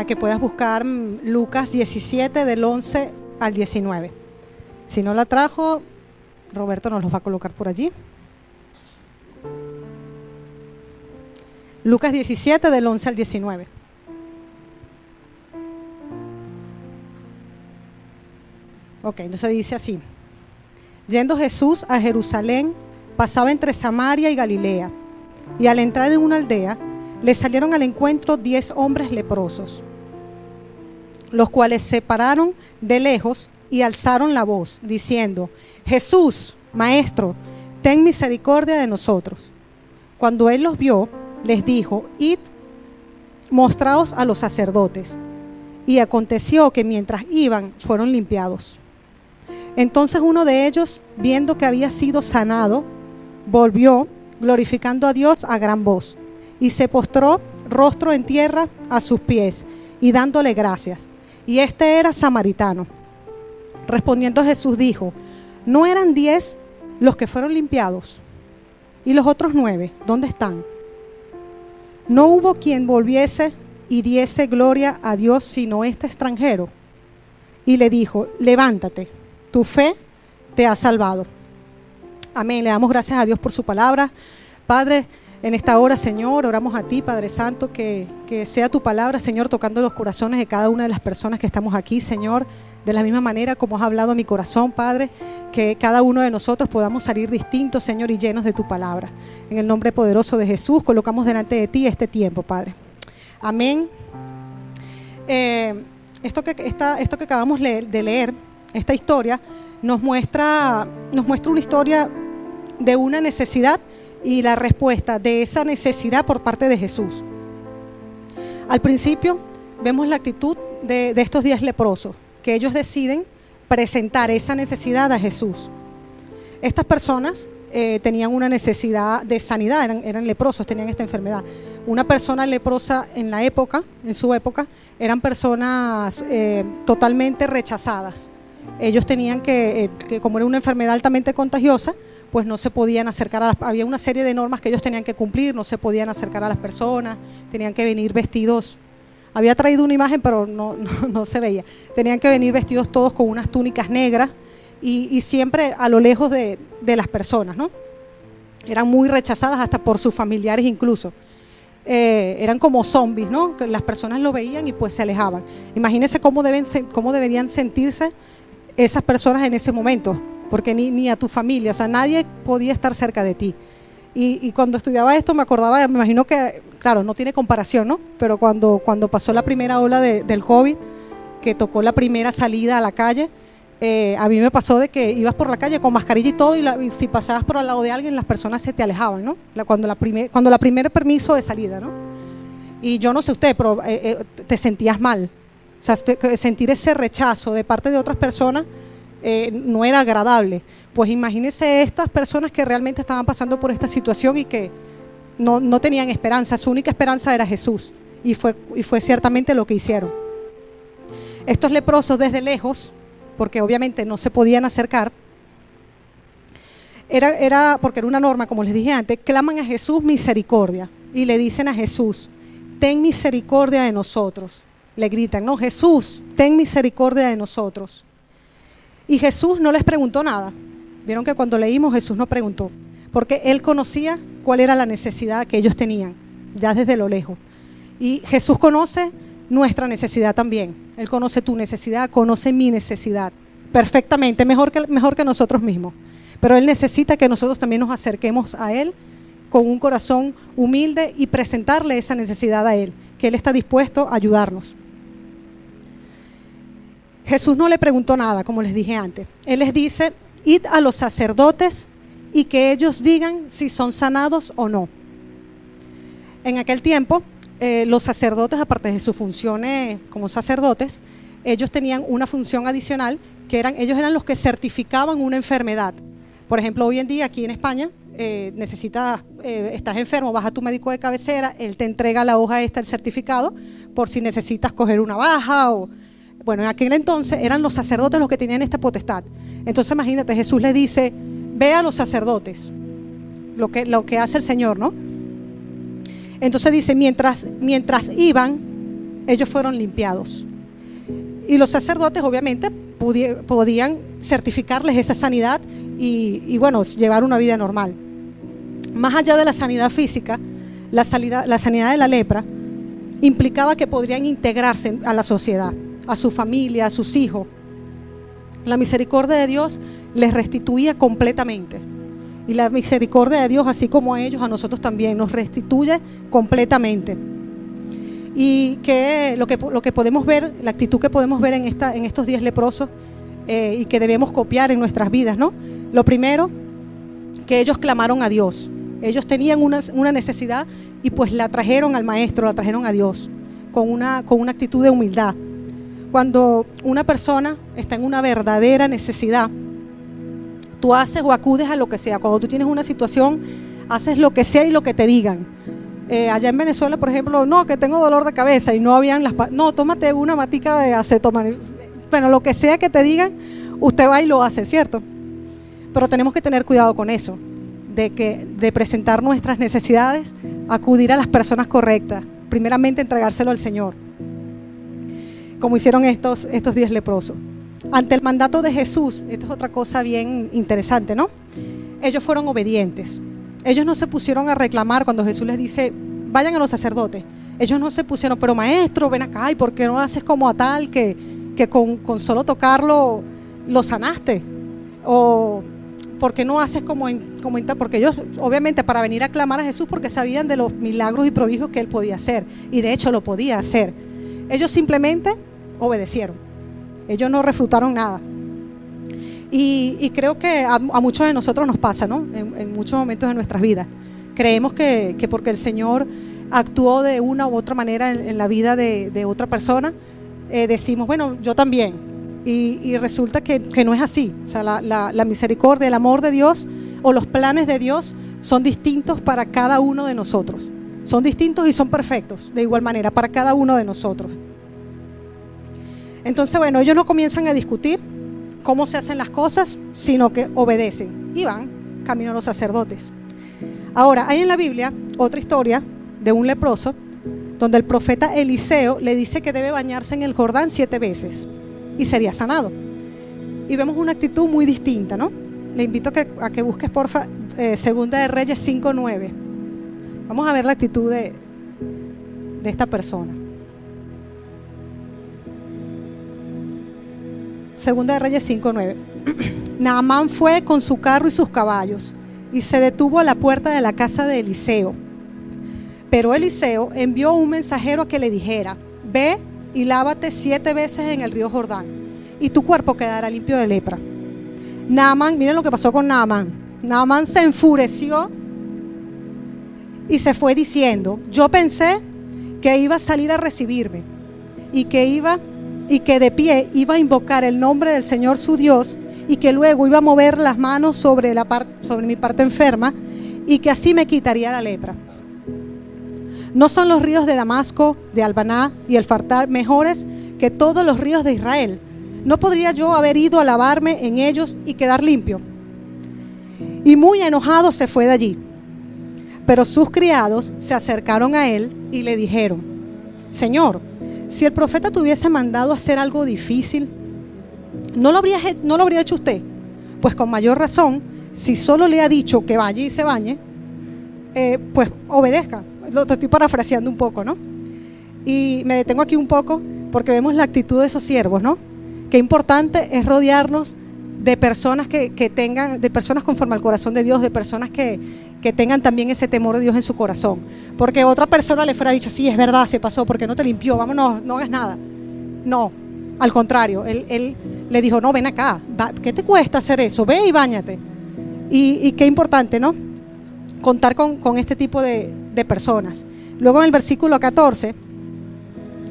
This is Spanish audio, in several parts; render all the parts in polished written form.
a que puedas buscar Lucas 17 del 11 al 19. Si no la trajo, Roberto nos los va a colocar por allí. Lucas 17 del 11 al 19. Ok, entonces dice así: yendo Jesús a Jerusalén, pasaba entre Samaria y Galilea, y al entrar en una aldea, le salieron al encuentro 10 hombres leprosos, los cuales se pararon de lejos y alzaron la voz, diciendo: Jesús, Maestro, ten misericordia de nosotros. Cuando él los vio, les dijo: id, mostraos a los sacerdotes. Y aconteció que mientras iban, fueron limpiados. Entonces uno de ellos, viendo que había sido sanado, volvió, glorificando a Dios a gran voz, y se postró rostro en tierra a sus pies, y dándole gracias. Y este era samaritano. Respondiendo Jesús dijo: ¿no eran 10 los que fueron limpiados? ¿Y los otros 9, dónde están? No hubo quien volviese y diese gloria a Dios sino este extranjero. Y le dijo: levántate, tu fe te ha salvado. Amén. Le damos gracias a Dios por su palabra. Padre, en esta hora, Señor, oramos a ti, Padre Santo, que sea tu palabra, Señor, tocando los corazones de cada una de las personas que estamos aquí, Señor, de la misma manera como has hablado a mi corazón, Padre, que cada uno de nosotros podamos salir distintos, Señor, y llenos de tu palabra. En el nombre poderoso de Jesús, colocamos delante de ti este tiempo, Padre. Amén. Esto que acabamos de leer, esta historia, nos muestra una historia de una necesidad y la respuesta de esa necesidad por parte de Jesús. Al principio vemos la actitud de estos 10 leprosos, que ellos deciden presentar esa necesidad a Jesús. Estas personas tenían una necesidad de sanidad, eran leprosos, tenían esta enfermedad. Una persona leprosa en su época, eran personas totalmente rechazadas. Ellos tenían que como era una enfermedad altamente contagiosa, pues no se podían acercar había una serie de normas que ellos tenían que cumplir, no se podían acercar a las personas, tenían que venir vestidos. Había traído una imagen, pero no se veía. Tenían que venir vestidos todos con unas túnicas negras y siempre a lo lejos de las personas, ¿no? Eran muy rechazadas hasta por sus familiares incluso. Eran como zombies, ¿no? Que las personas lo veían y pues se alejaban. Imagínense cómo deberían sentirse esas personas en ese momento, porque ni a tu familia, o sea, nadie podía estar cerca de ti. Y cuando estudiaba esto me imagino que, claro, no tiene comparación, ¿no? Pero cuando pasó la primera ola del COVID, que tocó la primera salida a la calle, a mí me pasó de que ibas por la calle con mascarilla y todo, y si pasabas por al lado de alguien, las personas se te alejaban, ¿no? Cuando la primer permiso de salida, ¿no? Y yo no sé usted, pero te sentías mal. O sea, sentir ese rechazo de parte de otras personas no era agradable. Pues imagínense estas personas que realmente estaban pasando por esta situación y que no tenían esperanza. Su única esperanza era Jesús, y fue ciertamente lo que hicieron. Estos leprosos desde lejos, porque obviamente no se podían acercar, porque era una norma, como les dije antes, claman a Jesús misericordia y le dicen a Jesús: ten misericordia de nosotros. Le gritan: no, Jesús, ten misericordia de nosotros. Y Jesús no les preguntó nada. Vieron que cuando leímos, Jesús no preguntó, porque Él conocía cuál era la necesidad que ellos tenían, ya desde lo lejos. Y Jesús conoce nuestra necesidad también. Él conoce tu necesidad, conoce mi necesidad perfectamente, mejor que nosotros mismos. Pero Él necesita que nosotros también nos acerquemos a Él con un corazón humilde y presentarle esa necesidad a Él, que Él está dispuesto a ayudarnos. Jesús no le preguntó nada, como les dije antes. Él les dice: id a los sacerdotes y que ellos digan si son sanados o no. En aquel tiempo, los sacerdotes, aparte de sus funciones como sacerdotes, ellos tenían una función adicional, que ellos eran los que certificaban una enfermedad. Por ejemplo, hoy en día aquí en España, estás enfermo, vas a tu médico de cabecera, él te entrega la hoja el certificado, por si necesitas coger una baja o... Bueno, en aquel entonces eran los sacerdotes los que tenían esta potestad. Entonces imagínate, Jesús le dice: ve a los sacerdotes, lo que hace el Señor, ¿no? Entonces dice, mientras iban, ellos fueron limpiados. Y los sacerdotes obviamente podían certificarles esa sanidad y bueno, llevar una vida normal. Más allá de la sanidad física, la sanidad de la lepra implicaba que podrían integrarse a la sociedad, a su familia, a sus hijos. La misericordia de Dios les restituía completamente. Y la misericordia de Dios, así como a ellos, a nosotros también, nos restituye completamente. Y que lo que podemos ver, la actitud que podemos ver en estos 10 leprosos y que debemos copiar en nuestras vidas, ¿no? Lo primero, que ellos clamaron a Dios. Ellos tenían una necesidad y pues la trajeron al maestro, la trajeron a Dios con una actitud de humildad. Cuando una persona está en una verdadera necesidad, tú haces o acudes a lo que sea. Cuando tú tienes una situación, haces lo que sea y lo que te digan. Allá en Venezuela, por ejemplo, no, que tengo dolor de cabeza y no habían no, tómate una matica de acetaminofén. Bueno, lo que sea que te digan, usted va y lo hace, ¿cierto? Pero tenemos que tener cuidado con eso, de presentar nuestras necesidades, acudir a las personas correctas, primeramente entregárselo al Señor, como hicieron estos 10 leprosos. Ante el mandato de Jesús, esto es otra cosa bien interesante, ¿no? Ellos fueron obedientes. Ellos no se pusieron a reclamar cuando Jesús les dice, vayan a los sacerdotes. Ellos no se pusieron, pero maestro, ven acá, ¿y por qué no haces como a tal que con solo tocarlo lo sanaste? O ¿por qué no haces como en tal? Porque ellos, obviamente, para venir a clamar a Jesús, porque sabían de los milagros y prodigios que Él podía hacer. Y de hecho lo podía hacer. Ellos simplemente obedecieron. Ellos no refutaron nada. Y creo que a muchos de nosotros nos pasa, ¿no? En muchos momentos de nuestras vidas. Creemos que porque el Señor actuó de una u otra manera en la vida de otra persona, decimos, bueno, yo también. Y resulta que no es así. O sea, la misericordia, el amor de Dios o los planes de Dios son distintos para cada uno de nosotros. Son distintos y son perfectos de igual manera para cada uno de nosotros. Entonces, bueno, ellos no comienzan a discutir cómo se hacen las cosas, sino que obedecen y van camino a los sacerdotes. Ahora, hay en la Biblia otra historia de un leproso, donde el profeta Eliseo le dice que debe bañarse en el Jordán 7 veces y sería sanado. Y vemos una actitud muy distinta, ¿no? Le invito a que busques, porfa, Segunda de Reyes 5:9. Vamos a ver la actitud de esta persona. Segunda de Reyes 5:9. Naamán fue con su carro y sus caballos y se detuvo a la puerta de la casa de Eliseo. Pero Eliseo envió un mensajero a que le dijera, ve y lávate 7 veces en el río Jordán y tu cuerpo quedará limpio de lepra. Naamán, miren lo que pasó con Naamán. Naamán se enfureció y se fue diciendo, yo pensé que iba a salir a recibirme y que de pie iba a invocar el nombre del Señor su Dios y que luego iba a mover las manos sobre mi parte enferma y que así me quitaría la lepra. ¿No son los ríos de Damasco, de Albaná y el Fartar mejores que todos los ríos de Israel? ¿No podría yo haber ido a lavarme en ellos y quedar limpio? Y muy enojado se fue de allí. Pero sus criados se acercaron a él y le dijeron, Señor, si el profeta te hubiese mandado a hacer algo difícil, ¿no lo habría hecho usted? Pues con mayor razón, si solo le ha dicho que vaya y se bañe, pues obedezca. Lo estoy parafraseando un poco, ¿no? Y me detengo aquí un poco porque vemos la actitud de esos siervos, ¿no? Qué importante es rodearnos de personas que tengan, de personas conforme al corazón de Dios, de personas que tengan también ese temor de Dios en su corazón. Porque otra persona le fuera dicho, sí, es verdad, se pasó, porque no te limpió, vámonos, no hagas nada. No, al contrario, él le dijo, no, ven acá, ¿qué te cuesta hacer eso? Ve y báñate. Y qué importante, ¿no? Contar con este tipo de personas. Luego en el versículo 14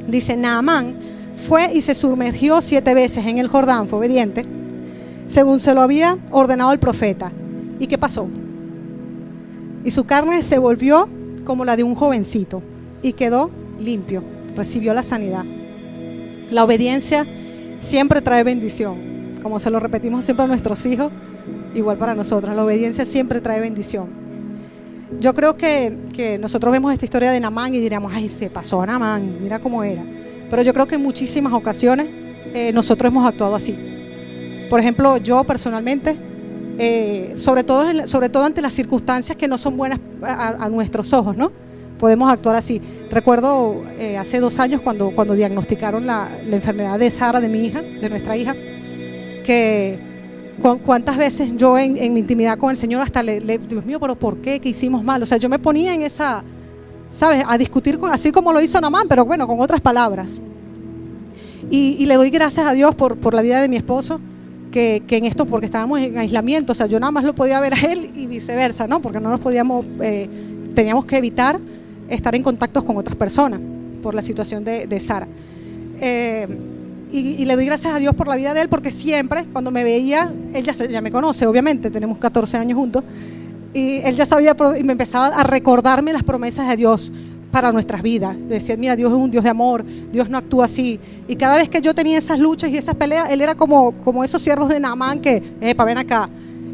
dice, Naamán fue y se sumergió 7 veces en el Jordán, fue obediente, según se lo había ordenado el profeta. ¿Y qué pasó? Y su carne se volvió como la de un jovencito y quedó limpio, recibió la sanidad. La obediencia siempre trae bendición, como se lo repetimos siempre a nuestros hijos, igual para nosotros, la obediencia siempre trae bendición. Yo creo que nosotros vemos esta historia de Naamán y diríamos, ay, se pasó a Naamán, mira cómo era. pero yo creo que en muchísimas ocasiones nosotros hemos actuado así. Por ejemplo, yo personalmente, sobre todo ante las circunstancias que no son buenas a nuestros ojos, ¿no? Podemos actuar así. Recuerdo hace 2 años cuando diagnosticaron la enfermedad de Sara, de mi hija, de nuestra hija, que cuántas veces yo en mi intimidad con el Señor hasta Dios mío, pero ¿por qué? ¿Qué hicimos mal? O sea, yo me ponía en esa, ¿sabes? A discutir así como lo hizo Naamán, pero bueno, con otras palabras. Y le doy gracias a Dios por la vida de mi esposo, que en esto, porque estábamos en aislamiento, o sea, yo nada más lo podía ver a él y viceversa, ¿no? Porque no nos podíamos, teníamos que evitar estar en contactos con otras personas por la situación de Sara. Y le doy gracias a Dios por la vida de él, porque siempre cuando me veía, él ya me conoce, obviamente, tenemos 14 años juntos, y él ya sabía y me empezaba a recordarme las promesas de Dios para nuestras vidas. Decía, mira, Dios es un Dios de amor, Dios no actúa así. Y cada vez que yo tenía esas luchas y esas peleas, él era como esos siervos de Naamán que, ven acá.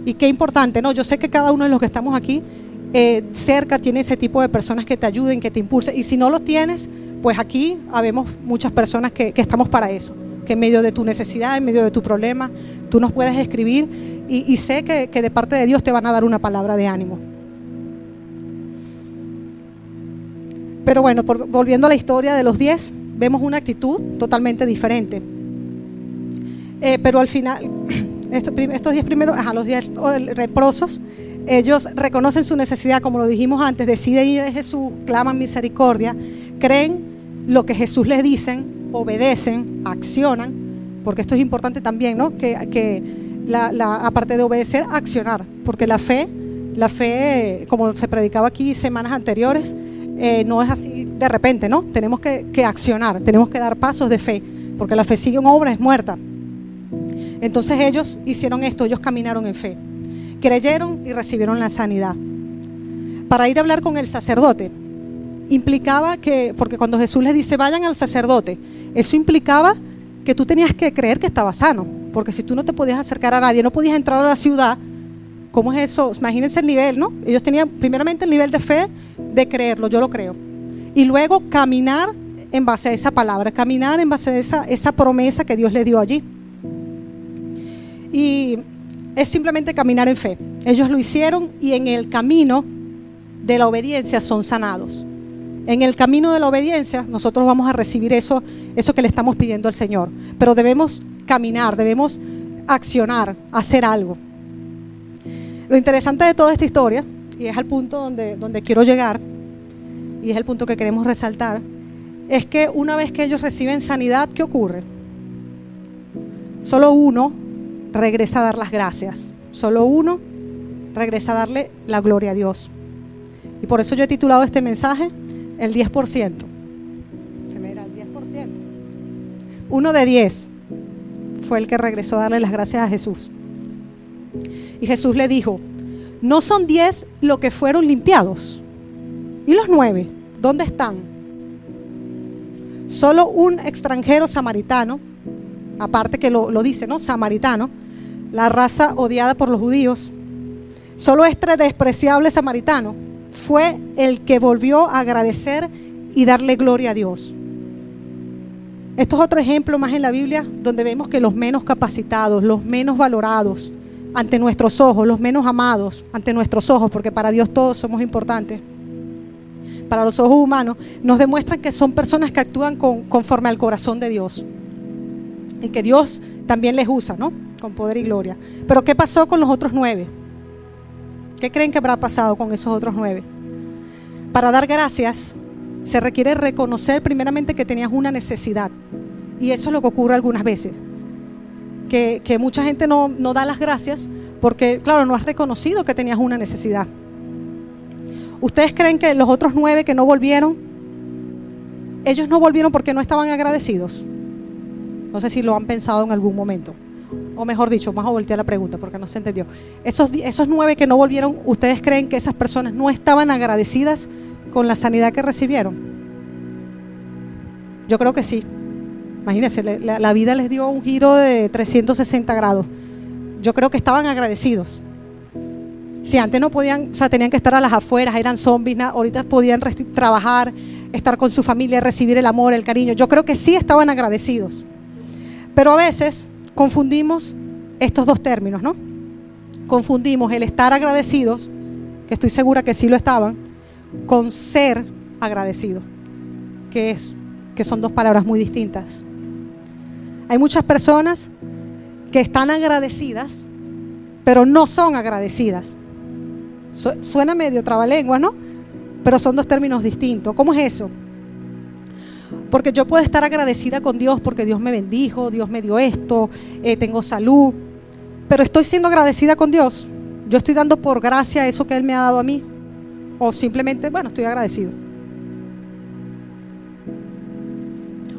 Y qué importante, ¿no? Yo sé que cada uno de los que estamos aquí cerca tiene ese tipo de personas que te ayuden, que te impulsen. Y si no lo tienes, pues aquí habemos muchas personas que estamos para eso. Que en medio de tu necesidad, en medio de tu problema, tú nos puedes escribir y sé que de parte de Dios te van a dar una palabra de ánimo. Pero bueno, volviendo a la historia de los 10, vemos una actitud totalmente diferente. Pero al final, estos 10 primeros, los 10 leprosos, ellos reconocen su necesidad, como lo dijimos antes, deciden ir a Jesús, claman misericordia, creen lo que Jesús les dice, obedecen, accionan, porque esto es importante también, ¿no? Que aparte de obedecer, accionar, porque la fe, como se predicaba aquí semanas anteriores, no es así de repente, ¿no? Tenemos que accionar, tenemos que dar pasos de fe, porque la fe sin obra es muerta. Entonces ellos hicieron esto, ellos caminaron en fe, creyeron y recibieron la sanidad. Para ir a hablar con el sacerdote, implicaba que, porque cuando Jesús les dice vayan al sacerdote, eso implicaba que tú tenías que creer que estaba sano, porque si tú no te podías acercar a nadie, no podías entrar a la ciudad, ¿cómo es eso? Imagínense el nivel, ¿no? Ellos tenían primeramente el nivel de fe, de creerlo, yo lo creo, y luego caminar en base a esa palabra, caminar en base a esa promesa que Dios les dio allí. Y es simplemente caminar en fe. Ellos lo hicieron y en el camino de la obediencia son sanados. En el camino de la obediencia nosotros vamos a recibir eso que le estamos pidiendo al Señor, pero debemos caminar, debemos accionar, hacer algo. Lo interesante de toda esta historia, y es al punto donde quiero llegar, y es el punto que queremos resaltar, es que una vez que ellos reciben sanidad, ¿qué ocurre? Solo uno regresa a dar las gracias, solo uno regresa a darle la gloria a Dios. Y por eso yo he titulado este mensaje el 10%. Se me era el 10%. Uno de 10 fue el que regresó a darle las gracias a Jesús. Y Jesús le dijo, ¿no son 10 los que fueron limpiados? ¿Y los 9? ¿Dónde están? Solo un extranjero samaritano, aparte que lo dice, ¿no? Samaritano, la raza odiada por los judíos. Solo este despreciable samaritano fue el que volvió a agradecer y darle gloria a Dios. Esto es otro ejemplo más en la Biblia donde vemos que los menos capacitados, los menos valorados ante nuestros ojos, los menos amados ante nuestros ojos, porque para Dios todos somos importantes, para los ojos humanos, nos demuestran que son personas que actúan conforme al corazón de Dios y que Dios también les usa, ¿no? Con poder y gloria. Pero ¿qué pasó con los otros 9? ¿Qué creen que habrá pasado con esos otros 9? Para dar gracias se requiere reconocer primeramente que tenías una necesidad, y eso es lo que ocurre algunas veces, que mucha gente no da las gracias porque, claro, no has reconocido que tenías una necesidad. ¿Ustedes creen que los otros 9 que no volvieron, ellos no volvieron porque no estaban agradecidos? No sé si lo han pensado en algún momento. O mejor dicho, vamos a voltear la pregunta porque no se entendió. Esos 9 que no volvieron, ¿ustedes creen que esas personas no estaban agradecidas con la sanidad que recibieron? Yo creo que sí. Imagínense, la vida les dio un giro de 360 grados. Yo creo que estaban agradecidos. Si antes no podían, o sea, tenían que estar a las afueras, eran zombies, ahorita podían trabajar, estar con su familia, recibir el amor, el cariño. Yo creo que sí estaban agradecidos. Pero a veces confundimos estos dos términos, ¿no? Confundimos el estar agradecidos, que estoy segura que sí lo estaban, con ser agradecido, que son dos palabras muy distintas. Hay muchas personas que están agradecidas, pero no son agradecidas. Suena medio trabalenguas, ¿no? Pero son dos términos distintos. ¿Cómo es eso? Porque yo puedo estar agradecida con Dios porque Dios me bendijo, Dios me dio esto, tengo salud, pero estoy siendo agradecida con Dios. Yo estoy dando por gracia eso que Él me ha dado a mí, o simplemente, bueno, estoy agradecido.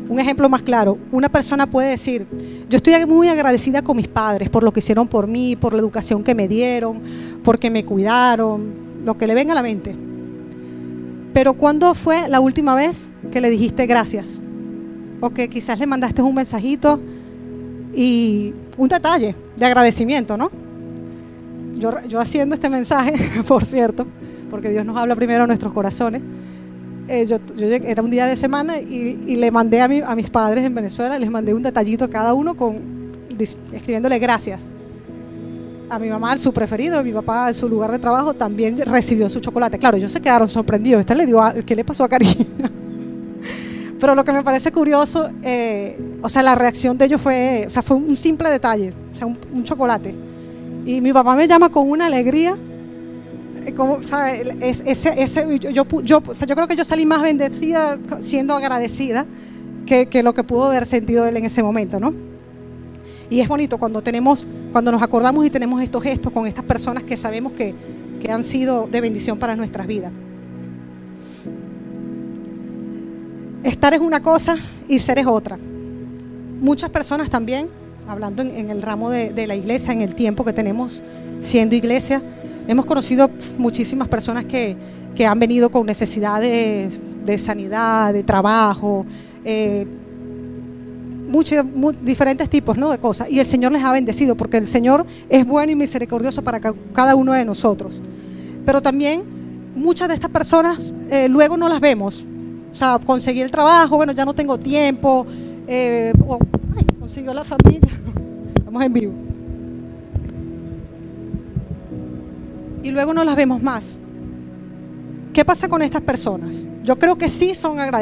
Un ejemplo más claro, una persona puede decir, yo estoy muy agradecida con mis padres por lo que hicieron por mí, por la educación que me dieron, porque me cuidaron, lo que le venga a la mente. Pero ¿cuándo fue la última vez que le dijiste gracias? O que quizás le mandaste un mensajito y un detalle de agradecimiento, ¿no? Yo haciendo este mensaje, por cierto, porque Dios nos habla primero a nuestros corazones. Era un día de semana y le mandé a mis padres en Venezuela, les mandé un detallito a cada uno escribiéndole gracias. A mi mamá, su preferido, a mi papá, en su lugar de trabajo, también recibió su chocolate. Claro, ellos se quedaron sorprendidos. ¿Qué le pasó a Karina? Pero lo que me parece curioso, la reacción de ellos fue un simple detalle, un chocolate. Y mi papá me llama con una alegría, como, ¿sabes? Yo creo que yo salí más bendecida siendo agradecida que lo que pudo haber sentido él en ese momento, ¿no? Y es bonito cuando nos acordamos y tenemos estos gestos con estas personas que sabemos que han sido de bendición para nuestras vidas. Estar es una cosa y ser es otra. Muchas personas también, hablando en el ramo de la iglesia, en el tiempo que tenemos siendo iglesia, hemos conocido muchísimas personas que han venido con necesidades de sanidad, de trabajo, diferentes tipos, ¿no?, de cosas, y el Señor les ha bendecido porque el Señor es bueno y misericordioso para cada uno de nosotros. Pero también muchas de estas personas luego no las vemos. O sea, conseguí el trabajo, bueno, ya no tengo tiempo, consiguió la familia. Estamos en vivo. Y luego no las vemos más. ¿Qué pasa con estas personas? Yo creo que sí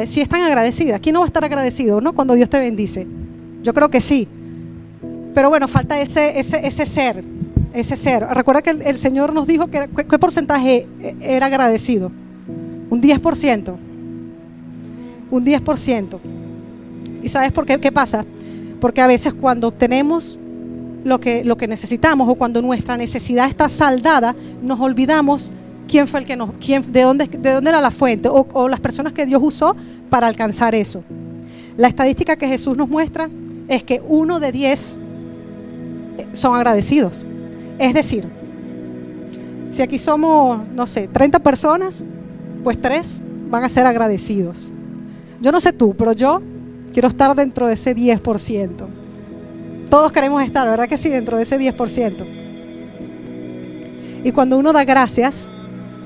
sí están agradecidas. ¿Quién no va a estar agradecido, no, cuando Dios te bendice? Yo creo que sí. Pero bueno, falta ese ser. Recuerda que el Señor nos dijo ¿qué porcentaje era agradecido? Un 10%. Un 10%. ¿Y sabes por qué? ¿Qué pasa? Porque a veces cuando obtenemos lo que necesitamos o cuando nuestra necesidad está saldada, nos olvidamos quién fue de dónde era la fuente o las personas que Dios usó para alcanzar eso. La estadística que Jesús nos muestra es que 1 de 10 son agradecidos. Es decir, si aquí somos, 30 personas, pues 3 van a ser agradecidos. Yo no sé tú, pero yo quiero estar dentro de ese 10%. Todos queremos estar, ¿verdad que sí? Dentro de ese 10%. Y cuando uno da gracias,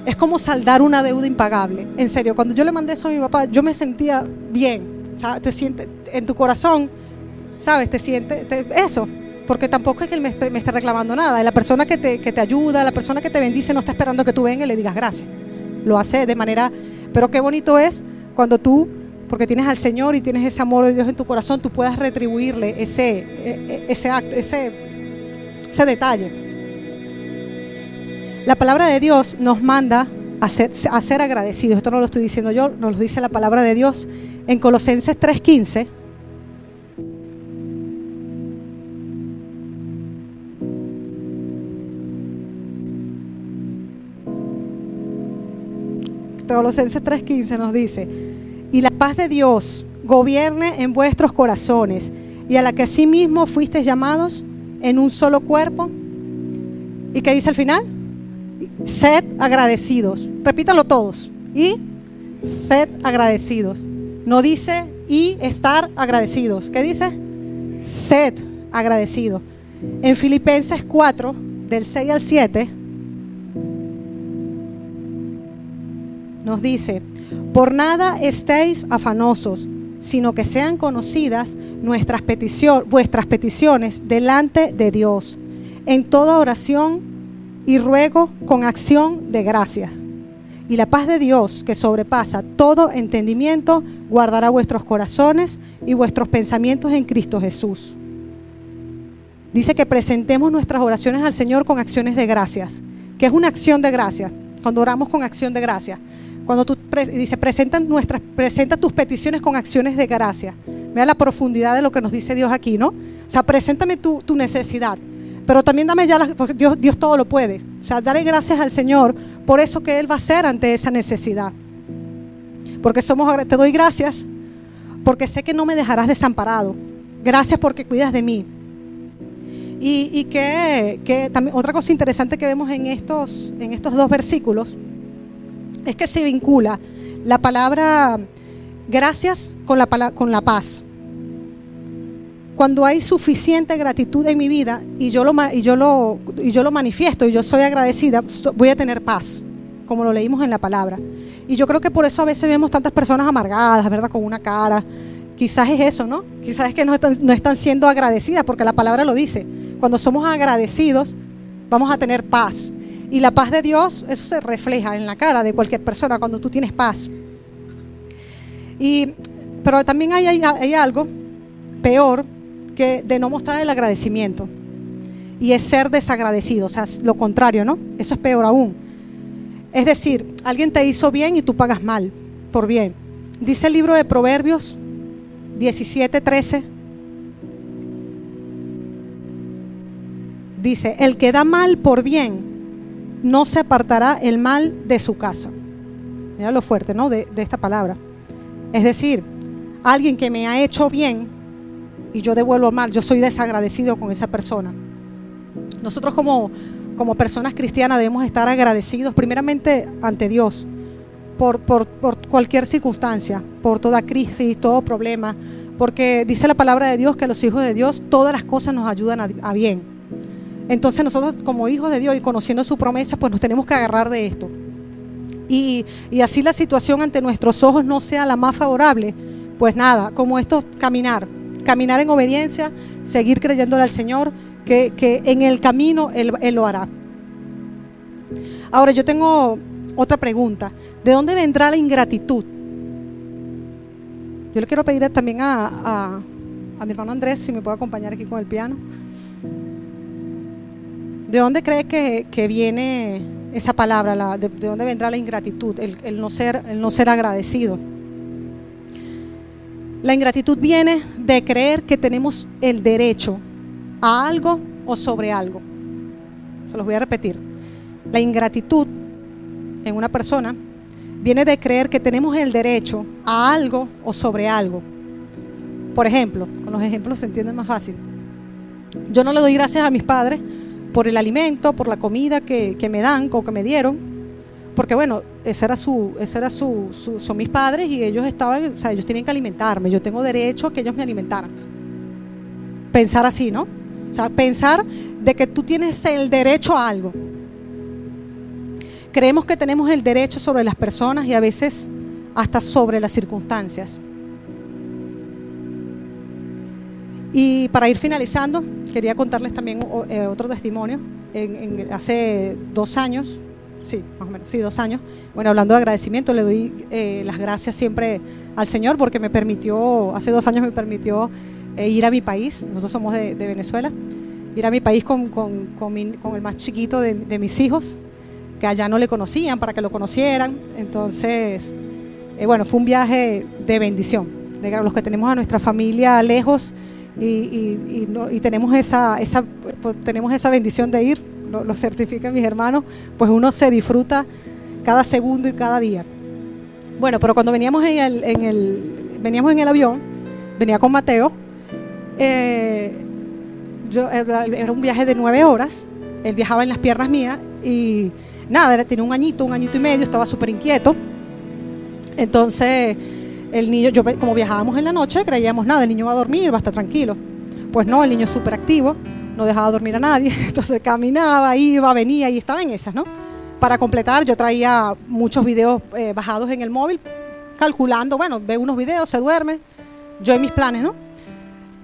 es como saldar una deuda impagable. En serio, cuando yo le mandé eso a mi papá, yo me sentía bien. O sea, te sientes en tu corazón, ¿sabes? Te sientes eso. Porque tampoco es que él me esté reclamando nada. La persona que te ayuda, la persona que te bendice, no está esperando que tú vengas y le digas gracias. Lo hace de manera... Pero qué bonito es cuando tú, porque tienes al Señor y tienes ese amor de Dios en tu corazón, tú puedas retribuirle ese acto, ese detalle. La palabra de Dios nos manda a ser agradecidos. Esto no lo estoy diciendo yo, nos lo dice la palabra de Dios en Colosenses 3:15. Colosenses 3:15 nos dice: y la paz de Dios gobierne en vuestros corazones, y a la que asimismo fuisteis llamados en un solo cuerpo. ¿Y qué dice al final? Sed agradecidos. Repítalo todos. Y sed agradecidos. No dice y estar agradecidos. ¿Qué dice? Sed agradecidos. En Filipenses 4, del 6 al 7, nos dice: Por nada estéis afanosos, sino que sean conocidas vuestras peticiones delante de Dios, en toda oración y ruego con acción de gracias. Y la paz de Dios, que sobrepasa todo entendimiento, guardará vuestros corazones y vuestros pensamientos en Cristo Jesús. Dice que presentemos nuestras oraciones al Señor con acciones de gracias. ¿Qué es una acción de gracias? Cuando oramos con acción de gracias. Cuando tú dice, presenta tus peticiones con acciones de gracia. Vea la profundidad de lo que nos dice Dios aquí, ¿no? O sea, preséntame tu necesidad, pero también dame porque Dios todo lo puede. O sea, dale gracias al Señor por eso que Él va a hacer ante esa necesidad. Porque te doy gracias porque sé que no me dejarás desamparado. Gracias porque cuidas de mí. Y que también otra cosa interesante que vemos en estos dos versículos es que se vincula la palabra gracias con la paz. Cuando hay suficiente gratitud en mi vida y yo lo manifiesto y yo soy agradecida, voy a tener paz, como lo leímos en la palabra. Y yo creo que por eso a veces vemos tantas personas amargadas, ¿verdad? Con una cara. Quizás es eso, ¿no? Quizás es que no están siendo agradecidas, porque la palabra lo dice. Cuando somos agradecidos, vamos a tener paz. Y la paz de Dios, eso se refleja en la cara de cualquier persona cuando tú tienes paz. Pero también hay algo peor que de no mostrar el agradecimiento. Y es ser desagradecido, o sea, lo contrario, ¿no? Eso es peor aún. Es decir, alguien te hizo bien y tú pagas mal por bien. Dice el libro de Proverbios 17:13. Dice, el que da mal por bien, no se apartará el mal de su casa. Mira lo fuerte, ¿no? De esta palabra. Es decir, alguien que me ha hecho bien y yo devuelvo mal, yo soy desagradecido con esa persona. Nosotros como personas cristianas debemos estar agradecidos primeramente ante Dios por cualquier circunstancia, por toda crisis, todo problema, porque dice la palabra de Dios que a los hijos de Dios todas las cosas nos ayudan a bien. Entonces nosotros como hijos de Dios y conociendo su promesa, pues nos tenemos que agarrar de esto. Y así la situación ante nuestros ojos no sea la más favorable, pues nada, como esto, caminar en obediencia, seguir creyéndole al Señor, que en el camino Él lo hará. Ahora yo tengo otra pregunta. ¿De dónde vendrá la ingratitud? Yo le quiero pedir también a mi hermano Andrés si me puede acompañar aquí con el piano. ¿De dónde cree que viene esa palabra? ¿De dónde vendrá la ingratitud? El no ser agradecido. La ingratitud viene de creer que tenemos el derecho a algo o sobre algo. Se los voy a repetir. La ingratitud en una persona viene de creer que tenemos el derecho a algo o sobre algo. Por ejemplo, con los ejemplos se entiende más fácil. Yo no le doy gracias a mis padres por el alimento, por la comida que me dan o que me dieron, porque bueno, son mis padres y ellos ellos tienen que alimentarme, yo tengo derecho a que ellos me alimentaran. Pensar así, ¿no? O sea, pensar de que tú tienes el derecho a algo. Creemos que tenemos el derecho sobre las personas y a veces hasta sobre las circunstancias. Y para ir finalizando, quería contarles también otro testimonio. Hace 2 años, sí, más o menos, sí, 2 años. Bueno, hablando de agradecimiento, le doy las gracias siempre al Señor porque hace 2 años me permitió ir a mi país. Nosotros somos de Venezuela. Ir a mi país con el más chiquito de mis hijos, que allá no le conocían, para que lo conocieran. Entonces, bueno, fue un viaje de bendición. De los que tenemos a nuestra familia lejos, y tenemos esa bendición de ir, lo certifican mis hermanos, pues uno se disfruta cada segundo y cada día. Bueno, pero cuando veníamos en el avión, venía con Mateo, era un viaje de 9 horas, él viajaba en las piernas mías y nada, tenía un añito y medio, estaba súper inquieto. Entonces el niño, como viajábamos en la noche, creíamos nada, el niño va a dormir, va a estar tranquilo. Pues no, el niño es súper activo, no dejaba dormir a nadie, entonces caminaba, iba, venía y estaba en esas, ¿no? Para completar, yo traía muchos videos bajados en el móvil calculando, bueno, ve unos videos, se duerme, yo en mis planes, ¿no?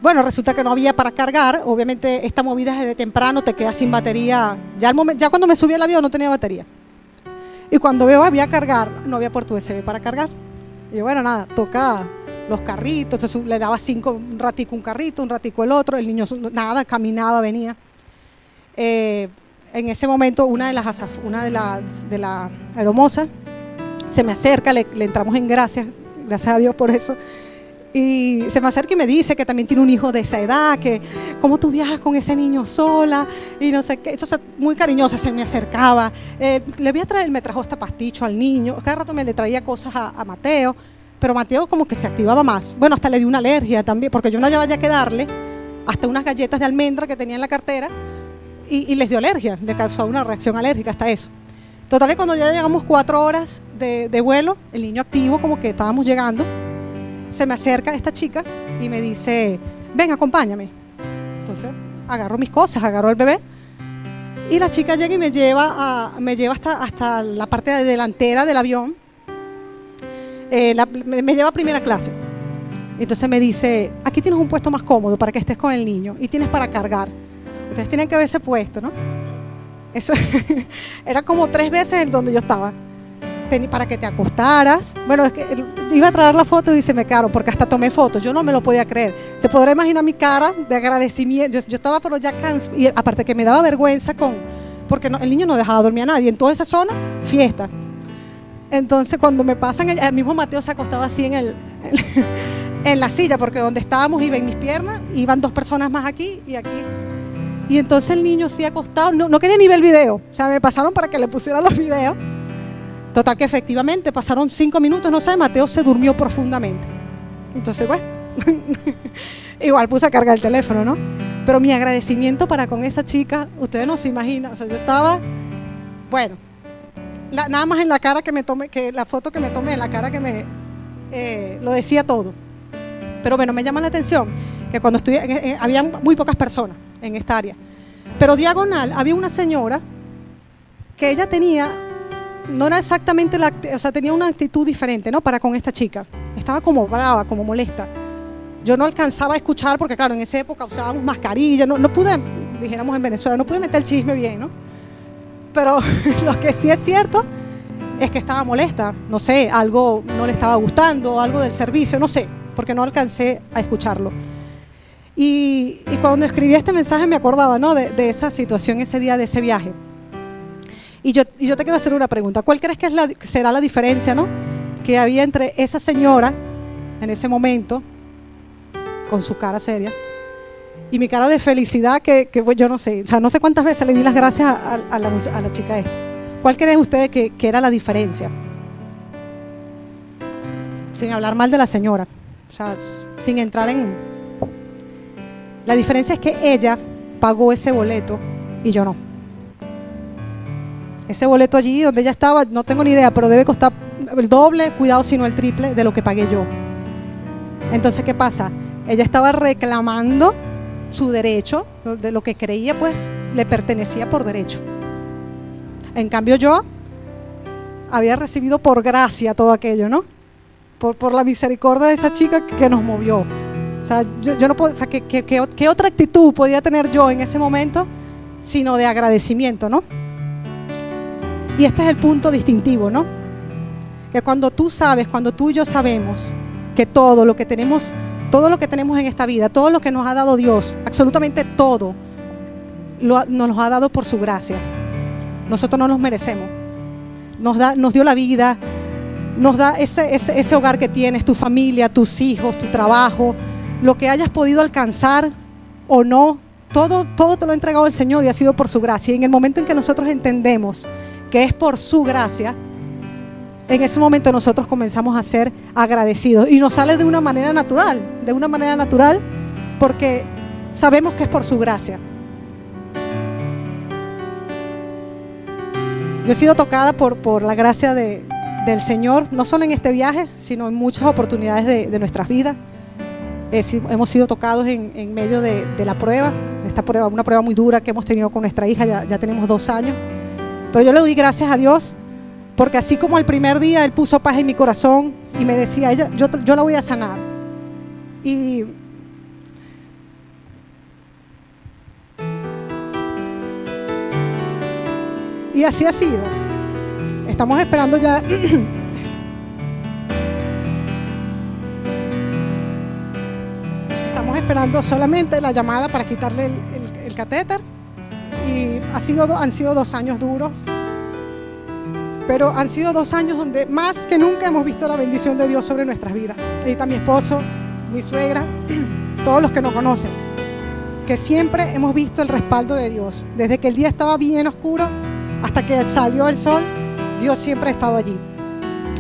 Bueno, resulta que no había para cargar. Obviamente esta movida desde temprano te queda sin batería. Ya cuando me subí al avión no tenía batería. Y cuando veo había cargar, no había puerto USB para cargar. Y yo, bueno, nada, toca los carritos. Entonces le daba un ratico un carrito, un ratico el otro. El niño nada, caminaba, venía. En ese momento una de las aeromosas se me acerca, le entramos en gracias a Dios por eso. Y se me acerca y me dice que también tiene un hijo de esa edad, que cómo tú viajas con ese niño sola y no sé qué. Entonces, muy cariñosa, se me acercaba. Le voy a traer, me trajo hasta pasticho al niño. Cada rato me le traía cosas a Mateo, pero Mateo como que se activaba más. Bueno, hasta le dio una alergia también, porque yo no hallaba ya que darle hasta unas galletas de almendra que tenía en la cartera y les dio alergia, le causó una reacción alérgica hasta eso. Total, que cuando ya llegamos 4 horas de vuelo, el niño activo, como que estábamos llegando, se me acerca esta chica y me dice, ven, acompáñame. Entonces agarro mis cosas, agarro al bebé y la chica llega y me lleva hasta la parte delantera del avión. Me lleva a primera clase. Entonces me dice, aquí tienes un puesto más cómodo para que estés con el niño y tienes para cargar. Ustedes tienen que ver ese puesto, ¿no? Eso era como 3 veces en donde yo estaba. Para que te acostaras. Bueno, es que iba a traer la foto y se me quedaron, porque hasta tomé fotos. Yo no me lo podía creer. Se podrá imaginar mi cara de agradecimiento. Yo estaba pero ya cansada, y aparte que me daba vergüenza porque el niño no dejaba dormir a nadie. En toda esa zona, fiesta. Entonces cuando me pasan, el mismo Mateo se acostaba así en la silla, porque donde estábamos iba en mis piernas, iban 2 personas más aquí y aquí. Y entonces el niño sí acostado, no quería ni ver el video. O sea, me pasaron para que le pusiera los videos. Total, que efectivamente pasaron 5 minutos, no sé, Mateo se durmió profundamente. Entonces, bueno, igual puse a cargar el teléfono, ¿no? Pero mi agradecimiento para con esa chica, ustedes no se imaginan. O sea, yo estaba, bueno, nada más en la cara que me tomé, que la foto que me tomé, en la cara que lo decía todo. Pero bueno, me llama la atención que cuando estuve, había muy pocas personas en esta área. Pero diagonal había una señora que ella tenía, no era exactamente o sea, tenía una actitud diferente, ¿no? Para con esta chica. Estaba como brava, como molesta. Yo no alcanzaba a escuchar porque, claro, en esa época usábamos mascarilla. No pude, dijéramos en Venezuela, no pude meter el chisme bien, ¿no? Pero lo que sí es cierto es que estaba molesta. No sé, algo no le estaba gustando, algo del servicio, no sé, porque no alcancé a escuclarlo. Y cuando escribí este mensaje me acordaba, ¿no? de esa situación, ese día de ese viaje. Y yo te quiero hacer una pregunta. ¿Cuál crees que será la diferencia, ¿no? que había entre esa señora en ese momento, con su cara seria, y mi cara de felicidad que yo no sé, o sea, no sé cuántas veces le di las gracias a la chica esta? ¿Cuál creen ustedes que era la diferencia? Sin hablar mal de la señora, o sea, sin entrar en... La diferencia es que ella pagó ese boleto y yo no. Ese boleto allí donde ella estaba, no tengo ni idea, pero debe costar el doble, cuidado si no el triple de lo que pagué yo. Entonces, ¿qué pasa? Ella estaba reclamando su derecho, de lo que creía pues le pertenecía por derecho. En cambio yo había recibido por gracia todo aquello, ¿no? Por la misericordia de esa chica que nos movió. O sea, yo no puedo, o sea, ¿qué otra actitud podía tener yo en ese momento sino de agradecimiento, ¿no? Y este es el punto distintivo, ¿no? Que cuando tú sabes, cuando tú y yo sabemos que todo lo que tenemos en esta vida, todo lo que nos ha dado Dios, absolutamente todo, nos ha dado por su gracia. Nosotros no nos merecemos. Nos dio la vida, nos da ese hogar que tienes, tu familia, tus hijos, tu trabajo, lo que hayas podido alcanzar o no, todo te lo ha entregado el Señor y ha sido por su gracia. Y en el momento en que nosotros entendemos que es por su gracia, en ese momento nosotros comenzamos a ser agradecidos y nos sale de una manera natural, porque sabemos que es por su gracia. Yo he sido tocada por la gracia del Señor, no solo en este viaje, sino en muchas oportunidades de nuestras vidas. Hemos sido tocados en medio de la prueba, esta prueba, una prueba muy dura que hemos tenido con nuestra hija, ya tenemos 2 años. Pero yo le doy gracias a Dios Porque así como el primer día Él puso paz en mi corazón y me decía, yo la voy a sanar. Y así ha sido. Estamos esperando ya. Estamos esperando solamente la llamada para quitarle el catéter. Y han sido 2 años duros. Pero han sido 2 años donde más que nunca hemos visto la bendición de Dios sobre nuestras vidas. Ahí está mi esposo, mi suegra, todos los que nos conocen. Que siempre hemos visto el respaldo de Dios. Desde que el día estaba bien oscuro hasta que salió el sol, Dios siempre ha estado allí.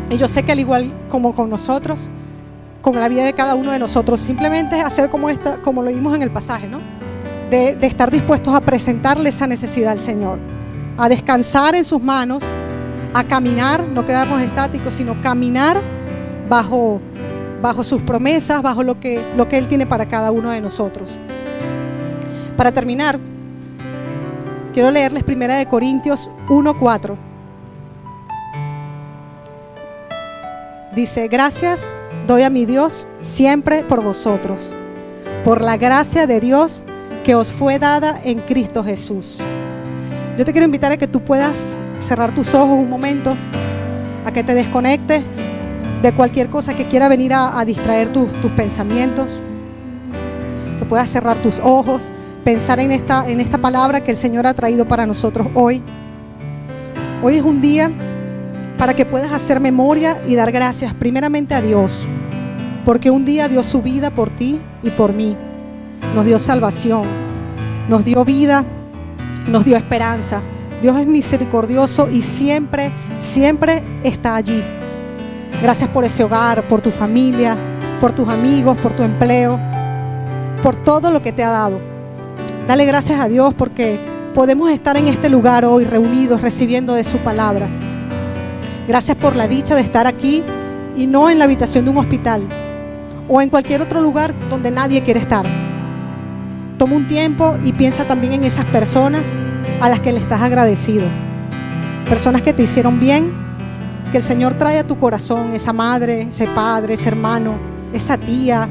Y yo sé que al igual como con nosotros, con la vida de cada uno de nosotros, simplemente es hacer como lo vimos en el pasaje, ¿no? De estar dispuestos a presentarle esa necesidad al Señor, a descansar en sus manos, a caminar, no quedarnos estáticos, sino caminar bajo sus promesas, bajo lo que Él tiene para cada uno de nosotros. Para terminar, quiero leerles 1 Corintios 1:4. Dice: gracias doy a mi Dios siempre por vosotros, por la gracia de Dios que os fue dada en Cristo Jesús. Yo te quiero invitar a que tú puedas cerrar tus ojos un momento, a que te desconectes de cualquier cosa que quiera venir a distraer tus pensamientos, que puedas cerrar tus ojos, pensar en esta palabra que el Señor ha traído para nosotros hoy. Hoy es un día para que puedas hacer memoria y dar gracias primeramente a Dios, porque un día dio su vida por ti y por mí. Nos dio salvación, nos dio vida, nos dio esperanza. Dios es misericordioso y siempre, siempre está allí. Gracias por ese hogar, por tu familia, por tus amigos, por tu empleo, por todo lo que te ha dado. Dale gracias a Dios porque podemos estar en este lugar hoy reunidos recibiendo de su palabra. Gracias por la dicha de estar aquí y no en la habitación de un hospital o en cualquier otro lugar donde nadie quiere estar. Toma un tiempo y piensa también en esas personas a las que le estás agradecido. Personas que te hicieron bien, que el Señor trae a tu corazón, esa madre, ese padre, ese hermano, esa tía.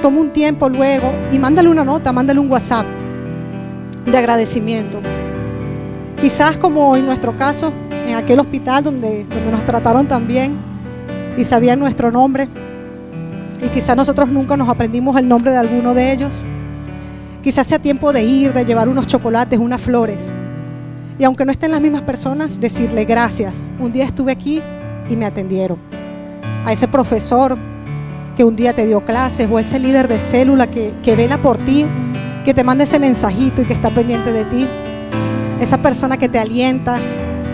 Toma un tiempo luego y mándale una nota, mándale un WhatsApp de agradecimiento. Quizás como en nuestro caso, en aquel hospital donde nos trataron tan bien y sabían nuestro nombre, y quizás nosotros nunca nos aprendimos el nombre de alguno de ellos. Quizás sea tiempo de ir, de llevar unos chocolates, unas flores. Y aunque no estén las mismas personas, decirle gracias. Un día estuve aquí y me atendieron. A ese profesor que un día te dio clases, o ese líder de célula que vela por ti, que te manda ese mensajito y que está pendiente de ti. Esa persona que te alienta,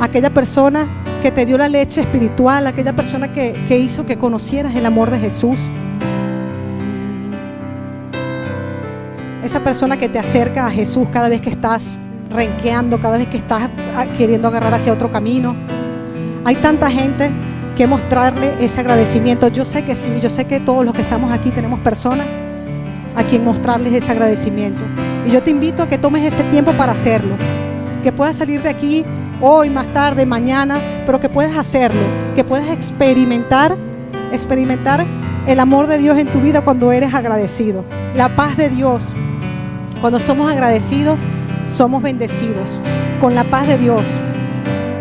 aquella persona que te dio la leche espiritual, aquella persona que hizo que conocieras el amor de Jesús. Esa persona que te acerca a Jesús cada vez que estás renqueando, cada vez que estás queriendo agarrar hacia otro camino. Hay tanta gente que mostrarle ese agradecimiento. Yo sé que sí, yo sé que todos los que estamos aquí tenemos personas a quien mostrarles ese agradecimiento. Y yo te invito a que tomes ese tiempo para hacerlo. Que puedas salir de aquí hoy, más tarde, mañana, pero que puedas hacerlo. Que puedas experimentar el amor de Dios en tu vida cuando eres agradecido. La paz de Dios. Cuando somos agradecidos, somos bendecidos con la paz de Dios.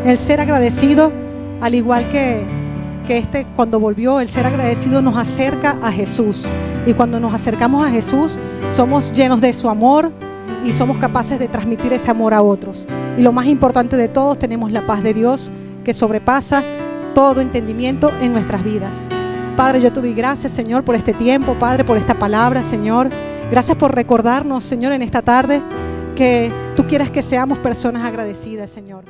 El ser agradecido, al igual que cuando volvió, el ser agradecido nos acerca a Jesús. Y cuando nos acercamos a Jesús, somos llenos de su amor y somos capaces de transmitir ese amor a otros. Y lo más importante de todos, tenemos la paz de Dios que sobrepasa todo entendimiento en nuestras vidas. Padre, yo te doy gracias, Señor, por este tiempo, Padre, por esta palabra, Señor. Gracias por recordarnos, Señor, en esta tarde que tú quieres que seamos personas agradecidas, Señor.